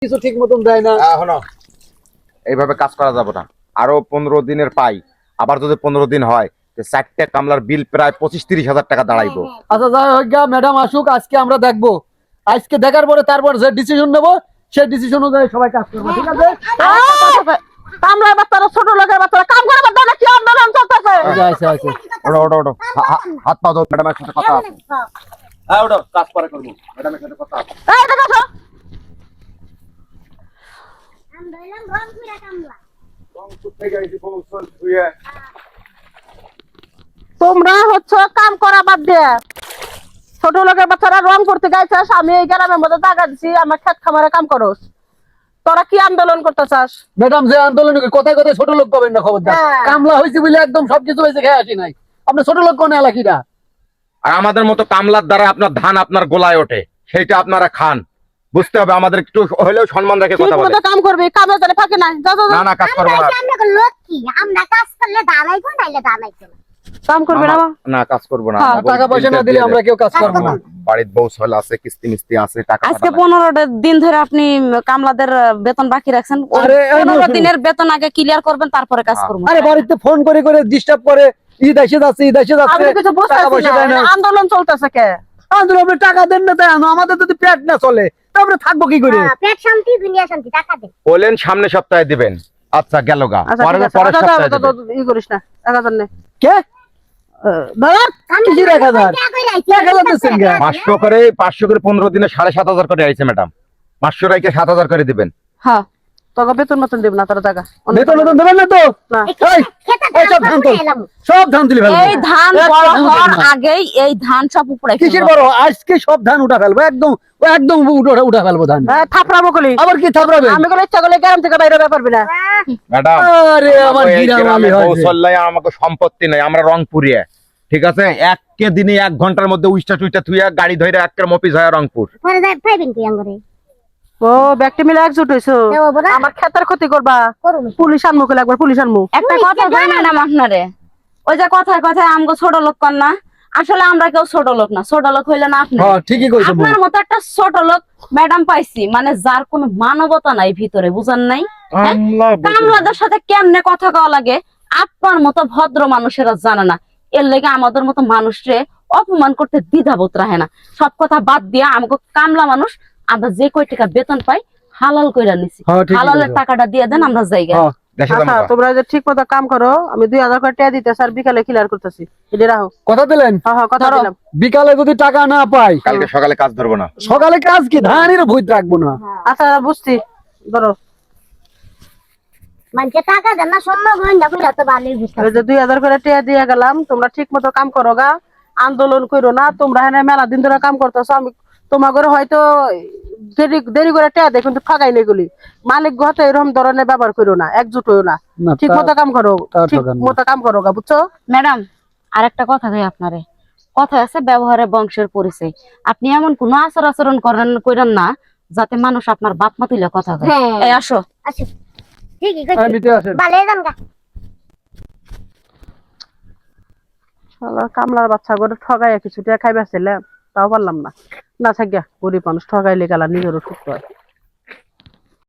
কিছু ঠিক মতন দেয় না। এখনো এইভাবে কাজ করা যাবে না। আরো 15 দিনের পাই, আবার যদি 15 দিন হয়, চারটে কামলার বিল প্রায় 25-30 হাজার টাকা দাঁড়াইবো। আচ্ছা যাই হোক গা, ম্যাডাম আসুক, আজকে আমরা দেখবো। আজকে দেখার পরে তারপর যে ডিসিশন নেবো সেই ডিসিশন অনুযায়ী সবাই কাজ করবো, ঠিক আছে? কামলার বাচ্চারা, ছোট লোকের বাচ্চারা কাম করে বাচ্চা কি আন্দোলন চলতেছে? আচ্ছা আচ্ছা ওঠো ওঠো ওঠো, হাত পা ধো, ম্যাডামের সাথে কথা আছে। হ্যাঁ ওঠো, কাজ পরে করবো, ম্যাডামের সাথে কথা আছে। এই দেখো তো, তোমরা হচ্ছে কাম করা বাদ দিয়ে ছোট লোকের বাচ্চারা রং করতে গাইছাস, আমি এই গ্রামের মধ্যে টাকা দিছি আমার খেত খামারে কাম করস, তোরা কি আন্দোলন করতে চাস? ম্যাডাম যে আন্দোলন কথায় কথায় ছোট লোক পাবেন না, খবরদার। কামলা হয়েছে বলে একদম সবকিছু হয়েছে, খেয়ে আসি নাই। আপনি ছোট লোক কোন এলাকিটা? আর আমাদের মতো কামলার দ্বারা আপনার ধান আপনার গোলায় ওঠে, সেইটা আপনারা খান। বুঝতে হবে, আমাদের একটু হলেও সম্মান রেখে কথা বলে। কাম করবি, কামে জানে ফাঁকে নাই। না না, কাজ করবো না। আমরা কাজ করলে দাঁড়াইবো, নাইলে দাঁড়াইবো না। কাম করবি না? না, কাজ করবো না। টাকা পয়সা না দিলে আমরা কেউ কাজ করবো না। বাড়ির বউ ছল আছে, কিস্তি মিস্তি আছে, টাকা আজকে 15 দিন ধরে আপনি কামলাদের বেতন বাকি রাখছেন। আরে, 15 দিনের বেতন আগে ক্লিয়ার করবেন, তারপরে কাজ করবো। আরে বাড়িতে ফোন করে করে ডিস্টার্ব করে, ঈদ এসে যাচ্ছে, ঈদ এসে যাচ্ছে, আমি কিছু টাকা পয়সা বুঝতেছি দেয় না, না। আন্দোলন চলতেছে কে? আন্দোলন আপনি টাকা দেন না, তাই আনো। আমাদের যদি পেট না চলে তারপরে থাকবো কি করে? পেট শান্তি, দুনিয়া শান্তি, টাকা দে। বলেন সামনে সপ্তাহে দিবেন। আচ্ছা গেল গা, আচ্ছা, পরের ঠিক আছে, পরের দাদা, সপ্তাহে দাদা, দিবেন। ই করিস না, 1000 নে। কে দাদা? কিসের 1000? টাকা কইরা 1000 দিচ্ছেন কে? 500 করে 15 দিনে 7,500 করে আইছে ম্যাডাম। 500 রাইকে 7,000 করে দিবেন। হ্যাঁ, তোকে বেতন মতন দেব না, তোরা টাকা বেতন বেতন দেবেন না তো? না। এই, এই সব ধান তো, সব ধান তুলে ফেলবো। এই ধান একটা বড় ধান হওয়ার উঠাবো না। আগেই এই ধান সব উপরে কিসের বড়? আজকে সব ধান উঠা ফেলবো, একদম একদম উঠা ফেলবো ধান। থাপড়াবো কলি, আবার কি থাপড়াবে? আমি কলে ইচ্ছা করলে গ্রাম থেকে বাইরে ব্যাপার না। ম্যাডাম, আরে আমার এই গিরাম গ্রামে আলী বউ হয়েছে। ছল্লাই আমাকে সম্পত্তি নাই, আমরা রংপুরিয়া। ঠিক আছে, একে দিনে 1 ঘন্টার মধ্যে উইস্টা টুইস্টা থুইয়া গাড়ি ধরে একটা মফিস হয় রংপুর। পরে যাই পাইবেন কি আঙ্গরে? ও ব্যক্তি মিলে একজোট হইছো, দেবো না? আমার খেতের ক্ষতি করবা। করুন। পুলিশ আনমু কলে, একবার পুলিশ আনমু। একটা কথা কই ম্যাডাম আপনারে, ওই যে কথায় কথায় আমগো ছোট লোক কর না, আসলে আমরা কেউ ছোট লোক না। ছোট লোক হইলে না আপনি, হ্যাঁ ঠিকই কইছো। আপনার মতো একটা ছোট লোক ম্যাডাম পাইছি, মানে যার কোনো মানবতা নাই ভিতরে, বুঝেন নাই? হ্যাঁ? কামলাদের সাথে কেমনে কথা কওয়া লাগে আপনার মতো ভদ্র মানুষেরা জানে না। এর লেগে আমাদের মতো মানুষরে অপমান করতে দ্বিধাবোধ রাখে না। সব কথা বাদ দিয়ে আমাকে কামলা মানুষ, আমরা যে কয় টাকা বেতন পাই হালাল কইরা নিছি, হ্যাঁ, ঠিকই হালালের বলেছো। টাকাটা দিয়ে দেন, আমরা জায়গা। হ্যাঁ, দেশে আচ্ছা, যাবো। তোমরা যে ঠিক মতো কাম করো, আমি 2000 করে টাকা দিতে স্যার, বিকালে ক্লিয়ার করতেছি। এটা রাখো। কথা দিলেন? হ্যাঁ হ্যাঁ, কথা দিলাম। বিকালে যদি টাকা না পাই, কালকে সকালে কাজ ধরবো না। সকালে কাজ কি? ধানের ভূত রাখবো না। আচ্ছা বুঝছি, ধরো। মানে টাকা দেন না, সম্মান করেন না, কইরা তো ভালোই বুঝতে। এই যে 2000 করে টাকা দিয়ে গেলাম, তোমরা ঠিক মতো কাম করো গা, আন্দোলন করো না। তোমরা হ্যাঁ মেলা দিন ধরে কাম করতেছো, আমি তোমার ঘরে হয়তো দেরি দেরি করে টাকা দেয়, কিন্তু ফাঁকাই নেই গুলি। মালিক ঘরে এরকম ধরনের ব্যবহার করো না, একজুট হইও না, না, ঠিক মতো কাম করো, তার ঠিক দরকার নেই। মতো কাম করো গা, বুঝছো? ম্যাডাম, আর একটা কথা কই আপনারে, কথা আছে ব্যবহারে বংশের পরিচয়। আপনি এমন কোনো আচরণ করেন না যাতে মানুষ আপনার বাপ মা তুলে কথা কয়। হ্যাঁ। এই আসো। আচ্ছা, ঠিকই কইছি। আমি তো আসেন। ভালোই জান গা। শালা কামলার বাচ্চা করে ঠগাইয়া কিছু টাকা খাইবার ছিলাম, তাও পারলাম না। না থাকিয়া গরিব মানুষ ঠগাইলে গেলা নিজেরও সুস্থ হয়।